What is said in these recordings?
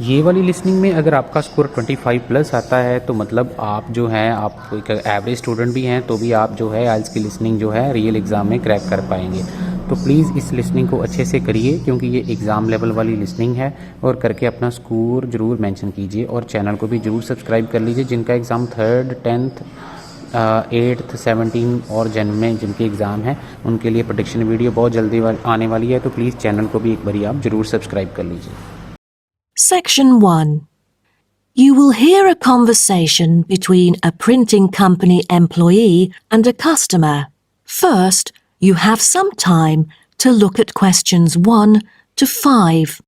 ये वाली लिसनिंग में अगर आपका स्कोर 25 प्लस आता है तो मतलब आप जो हैं आप एक एवरेज स्टूडेंट भी हैं तो भी आप जो है आइल्स की लिसनिंग जो है रियल एग्ज़ाम में क्रैक कर पाएंगे। तो प्लीज़ इस लिसनिंग को अच्छे से करिए क्योंकि ये एग्ज़ाम लेवल वाली लिसनिंग है और करके अपना स्कोर ज़रूर मेंशन कीजिए और चैनल को भी ज़रूर सब्सक्राइब कर लीजिए। जिनका एग्ज़ाम 3rd 10th 8th 17 और जन में जिनके एग्ज़ाम हैं उनके लिए प्रेडिक्शन वीडियो बहुत जल्दी आने वाली है, तो प्लीज़ चैनल को भी एक बारी आप ज़रूर सब्सक्राइब कर लीजिए। Section 1. You will hear a conversation between a printing company employee and a customer. First, you have some time to look at questions 1 to 5.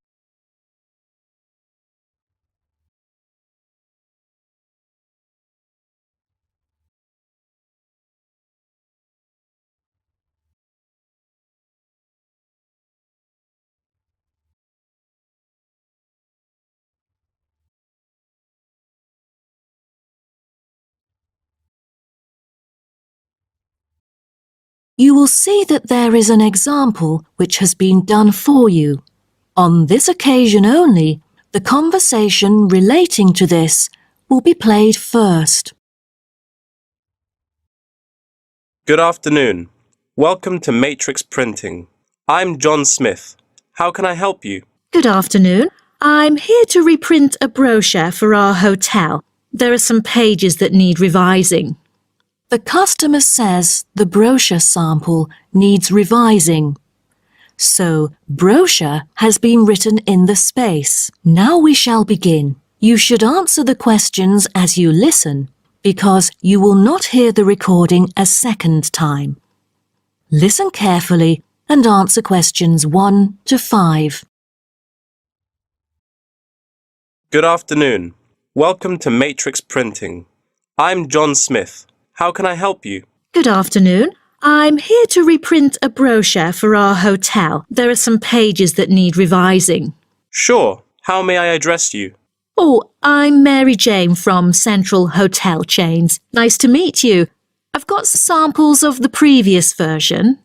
You will see that there is an example which has been done for you. On this occasion only, the conversation relating to this will be played first. Good afternoon. Welcome to Matrix Printing. I'm John Smith. How can I help you? Good afternoon. I'm here to reprint a brochure for our hotel. There are some pages that need revising. The customer says the brochure sample needs revising. So, brochure has been written in the space. Now we shall begin. You should answer the questions as you listen, because you will not hear the recording a second time. Listen carefully and answer questions 1 to 5. Good afternoon. Welcome to Matrix Printing. I'm John Smith. How can I help you? Good afternoon. I'm here to reprint a brochure for our hotel. There are some pages that need revising. Sure. How may I address you? Oh, I'm Mary Jane from Central Hotel Chains. Nice to meet you. I've got samples of the previous version.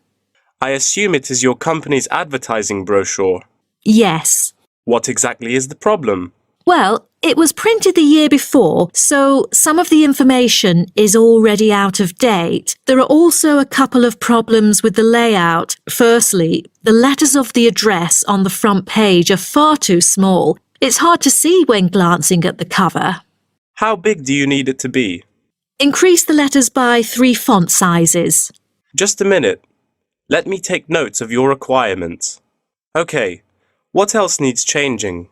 I assume it is your company's advertising brochure. Yes. What exactly is the problem? Well, it was printed the year before, so some of the information is already out of date. There are also a couple of problems with the layout. Firstly, the letters of the address on the front page are far too small. It's hard to see when glancing at the cover. How big do you need it to be? Increase the letters by 3 font sizes. Just a minute. Let me take notes of your requirements. Okay. What else needs changing?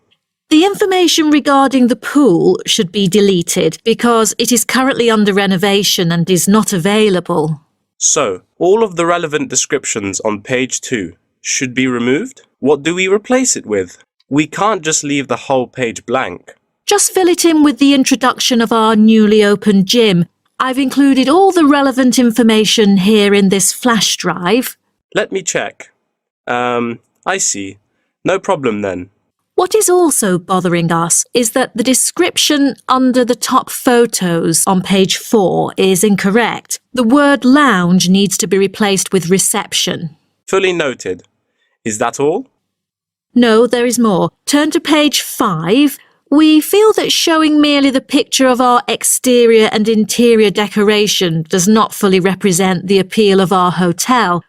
The information regarding the pool should be deleted because it is currently under renovation and is not available. So, all of the relevant descriptions on page 2 should be removed? What do we replace it with? We can't just leave the whole page blank. Just fill it in with the introduction of our newly opened gym. I've included all the relevant information here in this flash drive. Let me check. I see. No problem then. What is also bothering us is that the description under the top photos on page 4 is incorrect. The word lounge needs to be replaced with reception. Fully noted. Is that all? No, there is more. Turn to page 5. We feel that showing merely the picture of our exterior and interior decoration does not fully represent the appeal of our hotel.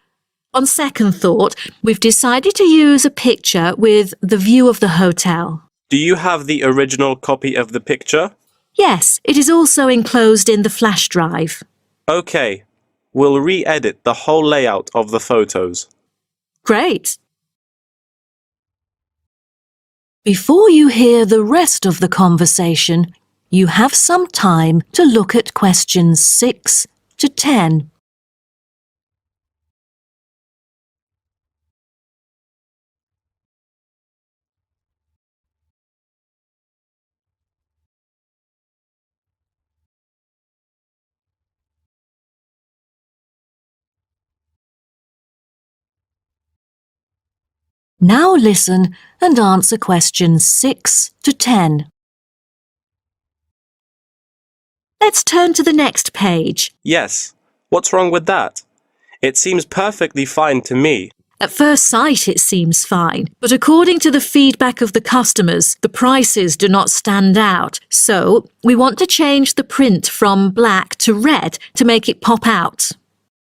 On second thought, we've decided to use a picture with the view of the hotel. Do you have the original copy of the picture? Yes, it is also enclosed in the flash drive. Okay. We'll re-edit the whole layout of the photos. Great. Before you hear the rest of the conversation, you have some time to look at questions 6 to 10. Now listen and answer questions 6 to 10. Let's turn to the next page. Yes. What's wrong with that? It seems perfectly fine to me. At first sight, it seems fine, but according to the feedback of the customers, the prices do not stand out. So, we want to change the print from black to red to make it pop out.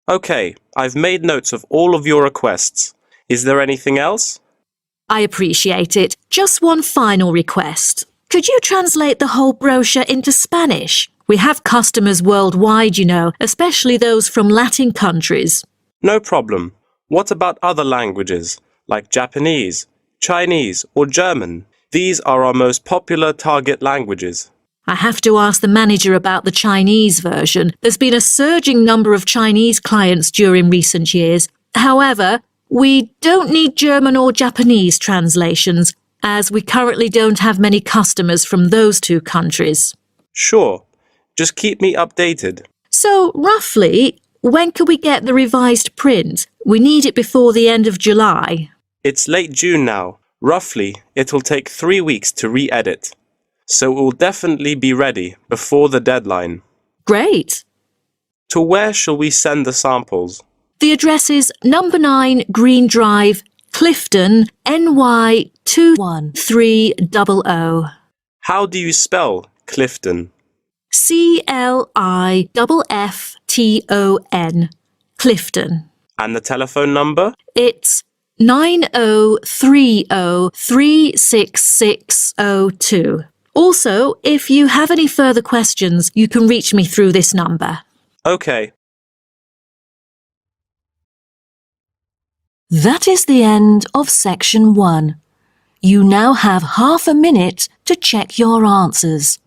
Okay, I've made notes of all of your requests. Is there anything else? I appreciate it. Just one final request. Could you translate the whole brochure into Spanish? We have customers worldwide, you know, especially those from Latin countries. No problem. What about other languages, like Japanese, Chinese, or German? These are our most popular target languages. I have to ask the manager about the Chinese version. There's been a surging number of Chinese clients during recent years. However, we don't need German or Japanese translations, as we currently don't have many customers from those two countries. Sure. Just keep me updated. So, roughly, when can we get the revised print? We need it before the end of July. It's late June now. Roughly, it'll take 3 weeks to re-edit. So it will definitely be ready before the deadline. Great. To where shall we send the samples? The address is number 9 Green Drive, Clifton, NY 21300. How do you spell Clifton? CLIFFTON, Clifton. And the telephone number? It's 9030366602. Also, if you have any further questions, you can reach me through this number. Okay. That is the end of section 1. You now have half a minute to check your answers.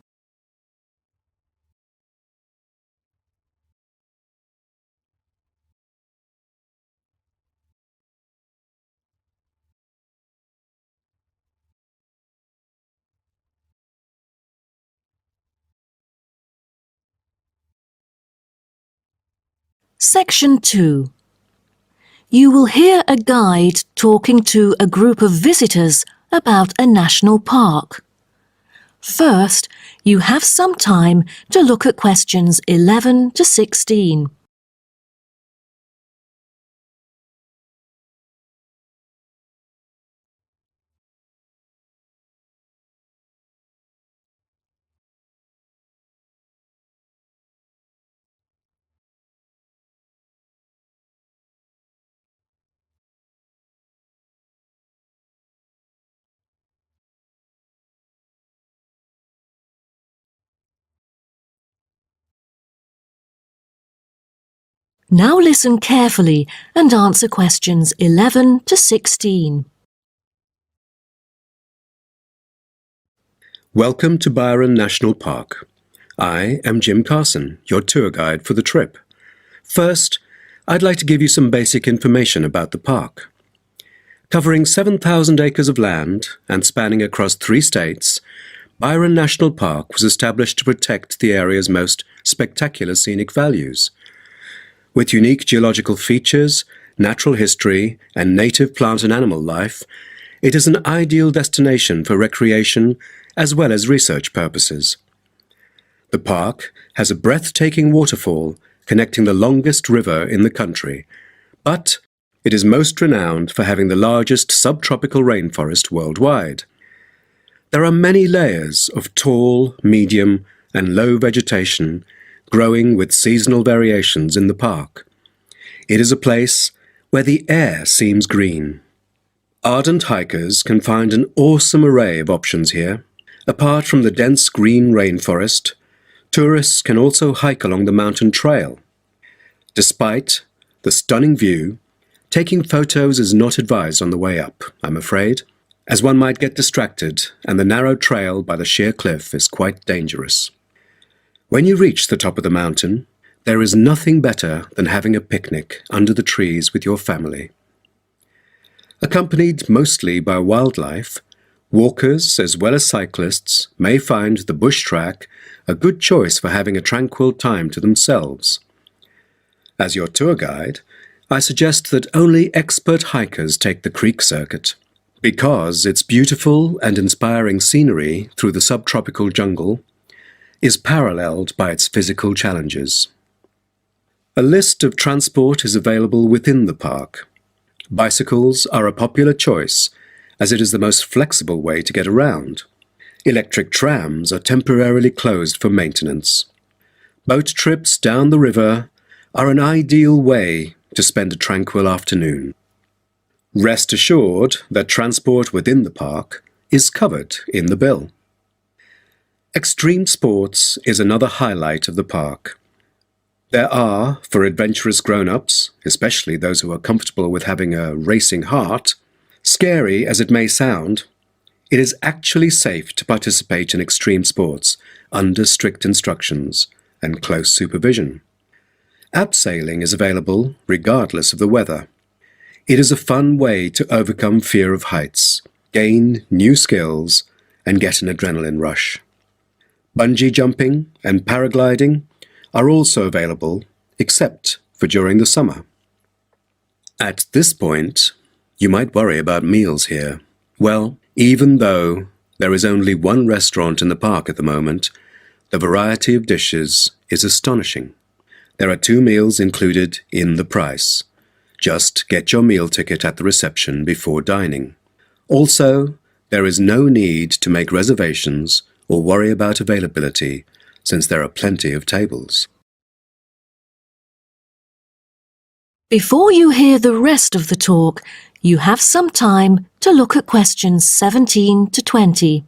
Section 2. You will hear a guide talking to a group of visitors about a national park. First, you have some time to look at questions 11 to 16. Now listen carefully and answer questions 11 to 16. Welcome to Byron National Park. I am Jim Carson, your tour guide for the trip. First, I'd like to give you some basic information about the park. Covering 7,000 acres of land and spanning across 3 states, Byron National Park was established to protect the area's most spectacular scenic values. With unique geological features, natural history, and native plant and animal life, it is an ideal destination for recreation as well as research purposes. The park has a breathtaking waterfall connecting the longest river in the country, but it is most renowned for having the largest subtropical rainforest worldwide. There are many layers of tall, medium, and low vegetation growing with seasonal variations in the park. It is a place where the air seems green. Ardent hikers can find an awesome array of options here. Apart from the dense green rainforest, tourists can also hike along the mountain trail. Despite the stunning view, taking photos is not advised on the way up, I'm afraid, as one might get distracted and the narrow trail by the sheer cliff is quite dangerous. When you reach the top of the mountain, there is nothing better than having a picnic under the trees with your family. Accompanied mostly by wildlife, walkers as well as cyclists may find the bush track a good choice for having a tranquil time to themselves. As your tour guide, I suggest that only expert hikers take the creek circuit, because its beautiful and inspiring scenery through the subtropical jungle is paralleled by its physical challenges. A list of transport is available within the park. Bicycles are a popular choice as it is the most flexible way to get around. Electric trams are temporarily closed for maintenance. Boat trips down the river are an ideal way to spend a tranquil afternoon. Rest assured that transport within the park is covered in the bill. Extreme sports is another highlight of the park. There are, for adventurous grown-ups, especially those who are comfortable with having a racing heart, scary as it may sound, it is actually safe to participate in extreme sports under strict instructions and close supervision. Abseiling is available regardless of the weather. It is a fun way to overcome fear of heights, gain new skills, and get an adrenaline rush. Bungee jumping and paragliding are also available, except for during the summer. At this point, you might worry about meals here. Well, even though there is only one restaurant in the park at the moment, the variety of dishes is astonishing. There are 2 meals included in the price. Just get your meal ticket at the reception before dining. Also, there is no need to make reservations or worry about availability, since there are plenty of tables. Before you hear the rest of the talk, you have some time to look at questions 17 to 20.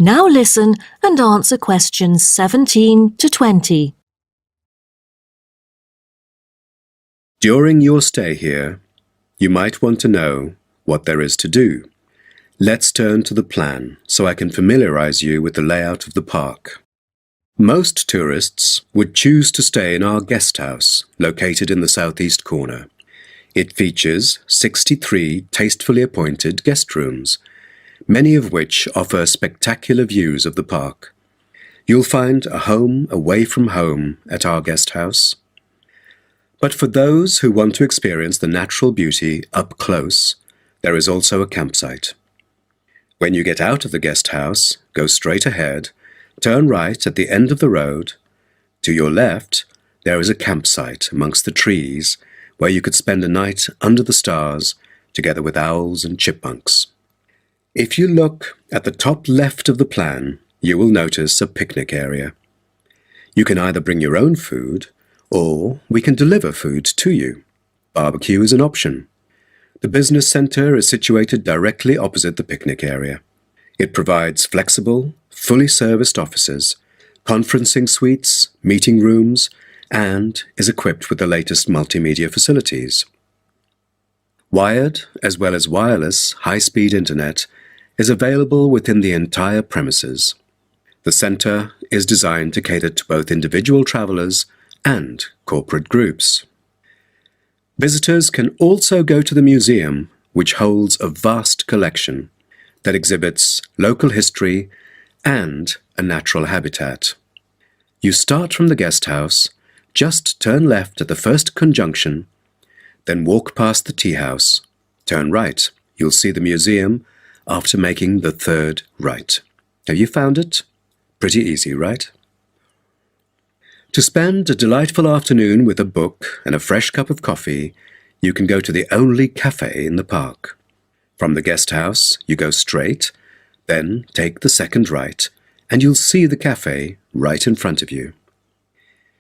Now listen and answer questions 17 to 20. During your stay here, you might want to know what there is to do. Let's turn to the plan so I can familiarize you with the layout of the park. Most tourists would choose to stay in our guest house, located in the southeast corner. It features 63 tastefully appointed guest rooms, many of which offer spectacular views of the park. You'll find a home away from home at our guest house. But for those who want to experience the natural beauty up close, there is also a campsite. When you get out of the guest house, go straight ahead, turn right at the end of the road. To your left, there is a campsite amongst the trees where you could spend a night under the stars together with owls and chipmunks. If you look at the top left of the plan, you will notice a picnic area. You can either bring your own food, or we can deliver food to you. Barbecue is an option. The business centre is situated directly opposite the picnic area. It provides flexible, fully serviced offices, conferencing suites, meeting rooms, and is equipped with the latest multimedia facilities. Wired, as well as wireless, high-speed internet is available within the entire premises. The centre is designed to cater to both individual travellers and corporate groups. Visitors can also go to the museum, which holds a vast collection that exhibits local history and a natural habitat. You start from the guest house, just turn left at the first conjunction, then walk past the tea house, turn right. You'll see the museum after making the third right. Have you found it? Pretty easy, right? To spend a delightful afternoon with a book and a fresh cup of coffee, you can go to the only cafe in the park. From the guest house, you go straight, then take the second right, and you'll see the cafe right in front of you.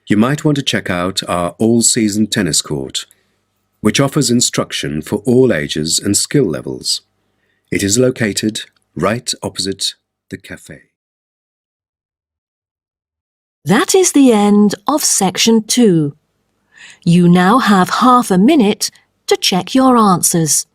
You might want to check out our all-season tennis court, which offers instruction for all ages and skill levels. It is located right opposite the cafe. That is the end of section 2. You now have half a minute to check your answers.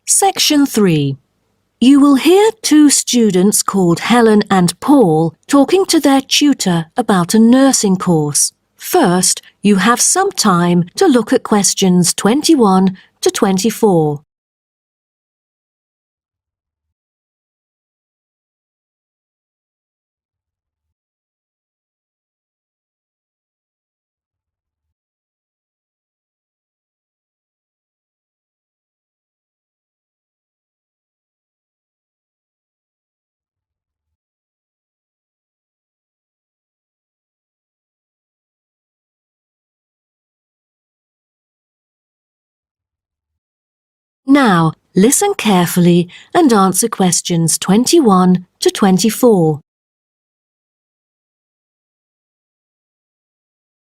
Section 3. You will hear two students called Helen and Paul talking to their tutor about a nursing course. First, you have some time to look at questions 21 to 24. Now, listen carefully and answer questions 21 to 24.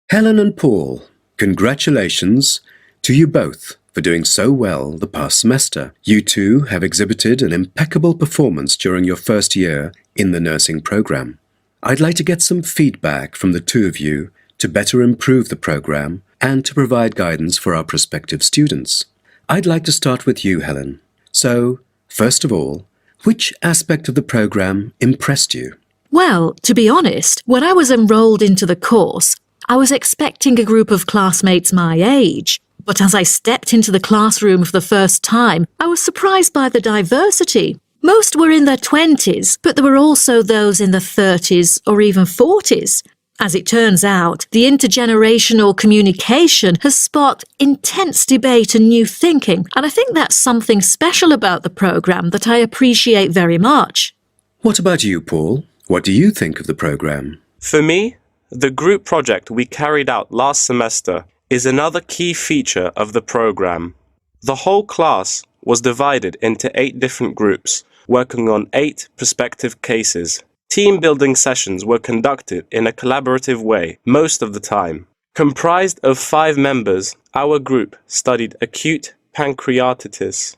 Helen and Paul, congratulations to you both for doing so well the past semester. You two have exhibited an impeccable performance during your first year in the nursing program. I'd like to get some feedback from the two of you to better improve the program and to provide guidance for our prospective students. I'd like to start with you, Helen. So, first of all, which aspect of the program impressed you? Well, to be honest, when I was enrolled into the course, I was expecting a group of classmates my age. But as I stepped into the classroom for the first time, I was surprised by the diversity. Most were in their 20s, but there were also those in their 30s or even 40s. As it turns out, the intergenerational communication has sparked intense debate and new thinking, and I think that's something special about the programme that I appreciate very much. What about you, Paul? What do you think of the program? For me, the group project we carried out last semester is another key feature of the program. The whole class was divided into 8 different groups, working on 8 prospective cases. Team building sessions were conducted in a collaborative way most of the time. Comprised of 5 members, our group studied acute pancreatitis.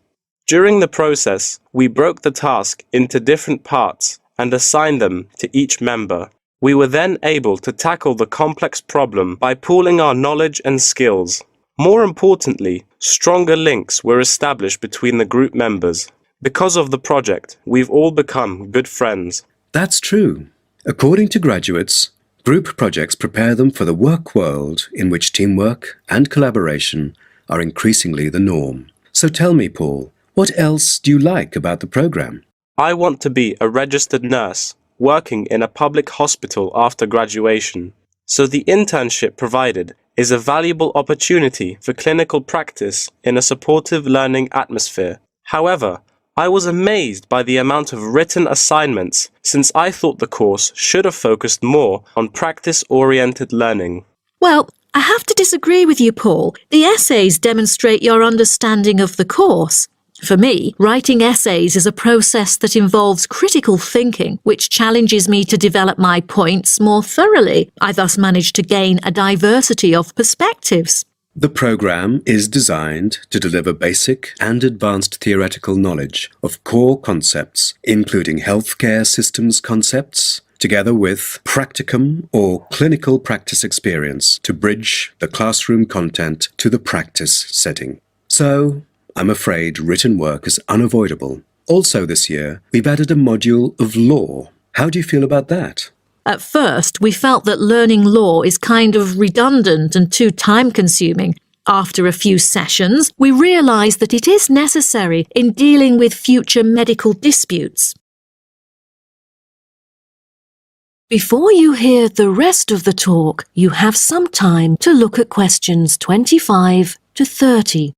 During the process, we broke the task into different parts and assigned them to each member. We were then able to tackle the complex problem by pooling our knowledge and skills. More importantly, stronger links were established between the group members. Because of the project, we've all become good friends. That's true. According to graduates, group projects prepare them for the work world in which teamwork and collaboration are increasingly the norm. So tell me, Paul, what else do you like about the program? I want to be a registered nurse, working in a public hospital after graduation. So the internship provided is a valuable opportunity for clinical practice in a supportive learning atmosphere. However, I was amazed by the amount of written assignments, since I thought the course should have focused more on practice-oriented learning. Well, I have to disagree with you, Paul. The essays demonstrate your understanding of the course. For me, writing essays is a process that involves critical thinking, which challenges me to develop my points more thoroughly. I thus managed to gain a diversity of perspectives. The program is designed to deliver basic and advanced theoretical knowledge of core concepts, including healthcare systems concepts, together with practicum or clinical practice experience to bridge the classroom content to the practice setting. So, I'm afraid written work is unavoidable. Also this year, we've added a module of law. How do you feel about that? At first, we felt that learning law is kind of redundant and too time-consuming. After a few sessions, we realised that it is necessary in dealing with future medical disputes. Before you hear the rest of the talk, you have some time to look at questions 25 to 30.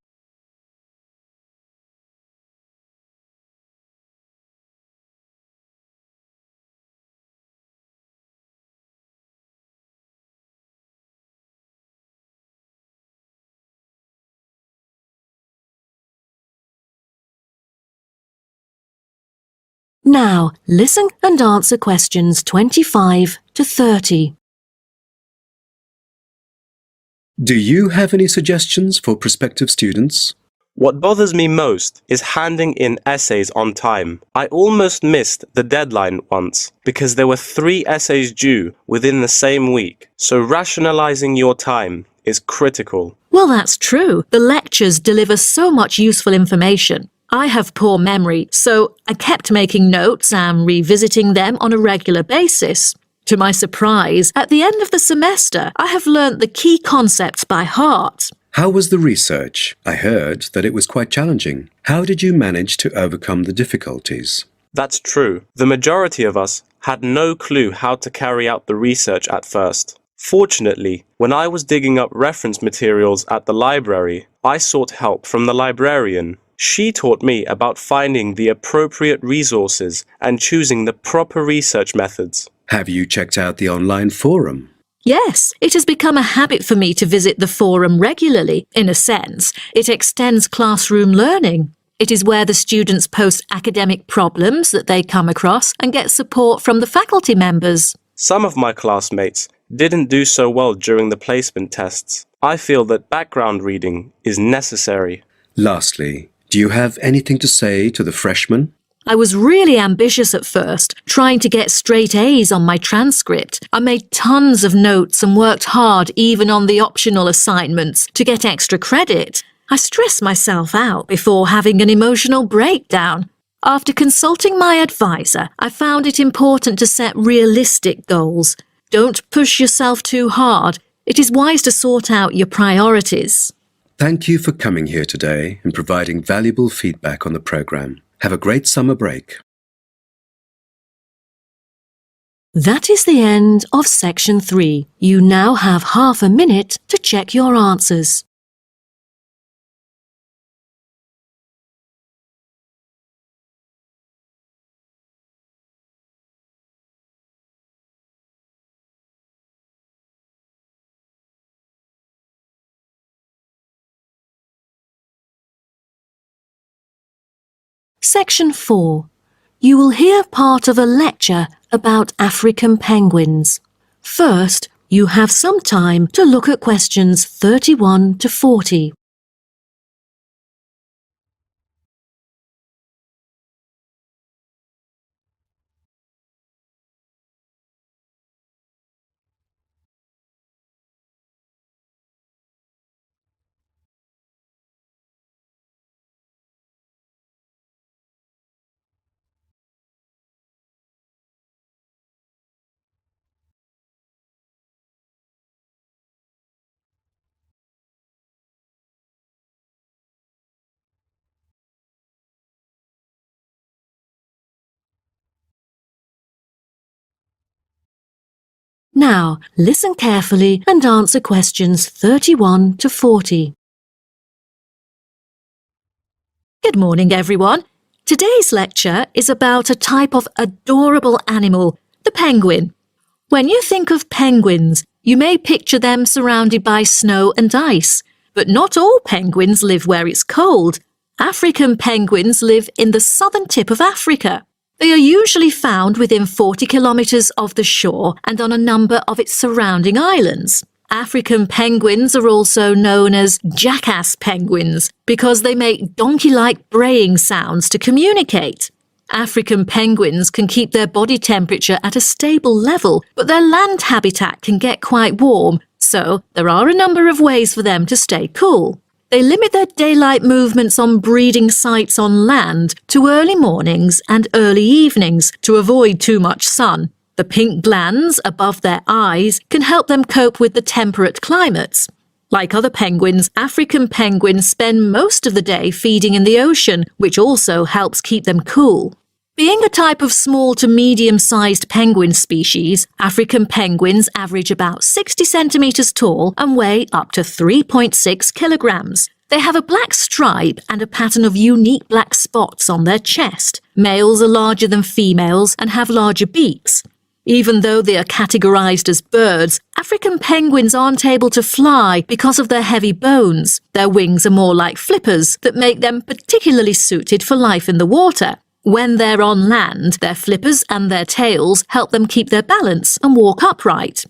Now, listen and answer questions 25 to 30. Do you have any suggestions for prospective students? What bothers me most is handing in essays on time. I almost missed the deadline once because there were 3 essays due within the same week, so rationalizing your time is critical. Well, that's true. The lectures deliver so much useful information. I have poor memory, so I kept making notes and revisiting them on a regular basis. To my surprise, at the end of the semester, I have learnt the key concepts by heart. How was the research? I heard that it was quite challenging. How did you manage to overcome the difficulties? That's true. The majority of us had no clue how to carry out the research at first. Fortunately, when I was digging up reference materials at the library, I sought help from the librarian. She taught me about finding the appropriate resources and choosing the proper research methods. Have you checked out the online forum? Yes, it has become a habit for me to visit the forum regularly. In a sense, it extends classroom learning. It is where the students post academic problems that they come across and get support from the faculty members. Some of my classmates didn't do so well during the placement tests. I feel that background reading is necessary. Lastly, do you have anything to say to the freshmen? I was really ambitious at first, trying to get straight A's on my transcript. I made tons of notes and worked hard even on the optional assignments to get extra credit. I stressed myself out before having an emotional breakdown. After consulting my advisor, I found it important to set realistic goals. Don't push yourself too hard. It is wise to sort out your priorities. Thank you for coming here today and providing valuable feedback on the program. Have a great summer break. That is the end of section 3. You now have half a minute to check your answers. Section 4. You will hear part of a lecture about African penguins. First, you have some time to look at questions 31 to 40. Now, listen carefully and answer questions 31 to 40. Good morning, everyone. Today's lecture is about a type of adorable animal, the penguin. When you think of penguins, you may picture them surrounded by snow and ice. But not all penguins live where it's cold. African penguins live in the southern tip of Africa. They are usually found within 40 kilometres of the shore and on a number of its surrounding islands. African penguins are also known as jackass penguins because they make donkey-like braying sounds to communicate. African penguins can keep their body temperature at a stable level, but their land habitat can get quite warm, so there are a number of ways for them to stay cool. They limit their daylight movements on breeding sites on land to early mornings and early evenings to avoid too much sun. The pink glands above their eyes can help them cope with the temperate climates. Like other penguins, African penguins spend most of the day feeding in the ocean, which also helps keep them cool. Being a type of small to medium-sized penguin species, African penguins average about 60 centimetres tall and weigh up to 3.6 kilograms. They have a black stripe and a pattern of unique black spots on their chest. Males are larger than females and have larger beaks. Even though they are categorized as birds, African penguins aren't able to fly because of their heavy bones. Their wings are more like flippers that make them particularly suited for life in the water. When they're on land, their flippers and their tails help them keep their balance and walk upright.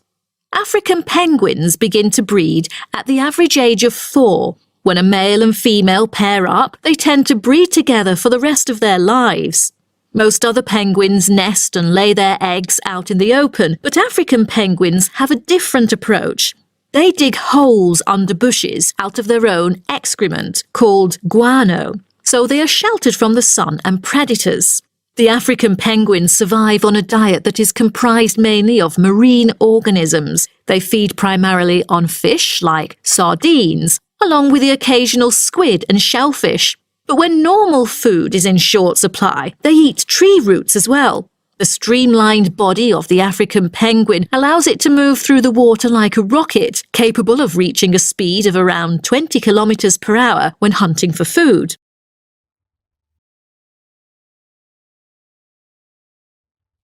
African penguins begin to breed at the average age of 4. When a male and female pair up, they tend to breed together for the rest of their lives. Most other penguins nest and lay their eggs out in the open, but African penguins have a different approach. They dig holes under bushes out of their own excrement, called guano. so they are sheltered from the sun and predators. The African penguins survive on a diet that is comprised mainly of marine organisms. They feed primarily on fish like sardines, along with the occasional squid and shellfish. But when normal food is in short supply, they eat tree roots as well. The streamlined body of the African penguin allows it to move through the water like a rocket, capable of reaching a speed of around 20 kilometers per hour when hunting for food.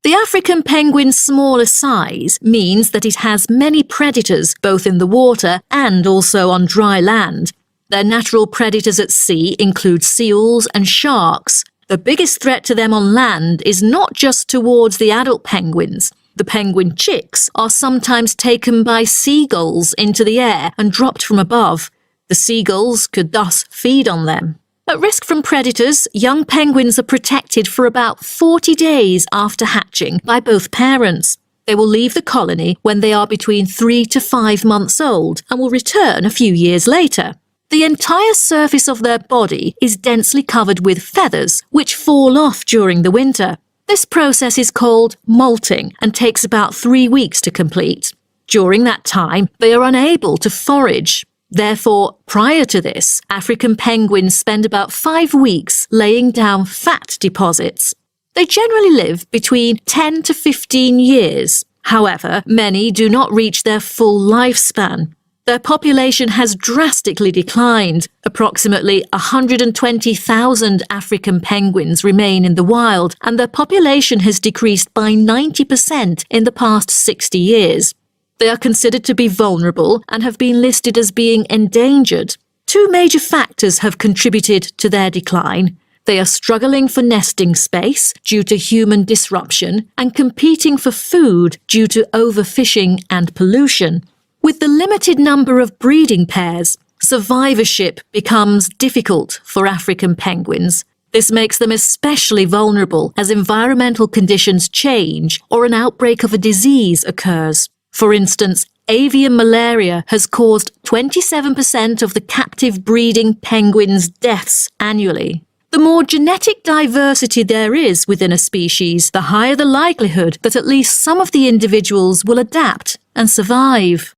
The African penguin's smaller size means that it has many predators both in the water and also on dry land. Their natural predators at sea include seals and sharks. The biggest threat to them on land is not just towards the adult penguins. The penguin chicks are sometimes taken by seagulls into the air and dropped from above. The seagulls could thus feed on them. At risk from predators, young penguins are protected for about 40 days after hatching by both parents. They will leave the colony when they are between 3 to 5 months old and will return a few years later. The entire surface of their body is densely covered with feathers, which fall off during the winter. This process is called molting and takes about 3 weeks to complete. During that time, they are unable to forage. Therefore, prior to this, African penguins spend about 5 weeks laying down fat deposits. They generally live between 10 to 15 years. However, many do not reach their full lifespan. Their population has drastically declined. Approximately 120,000 African penguins remain in the wild, and their population has decreased by 90% in the past 60 years. They are considered to be vulnerable and have been listed as being endangered. 2 major factors have contributed to their decline. They are struggling for nesting space due to human disruption and competing for food due to overfishing and pollution. With the limited number of breeding pairs, survivorship becomes difficult for African penguins. This makes them especially vulnerable as environmental conditions change or an outbreak of a disease occurs. For instance, avian malaria has caused 27% of the captive breeding penguins' deaths annually. The more genetic diversity there is within a species, the higher the likelihood that at least some of the individuals will adapt and survive.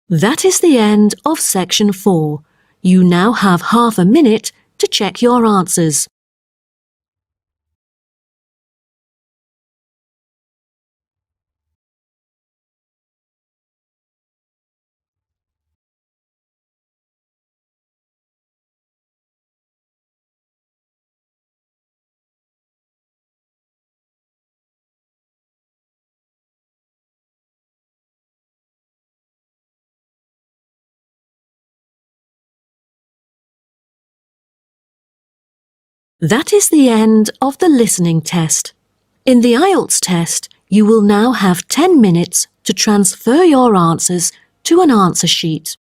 That is the end of section 4. You now have half a minute to check your answers. That is the end of the listening test. In the IELTS test, you will now have 10 minutes to transfer your answers to an answer sheet.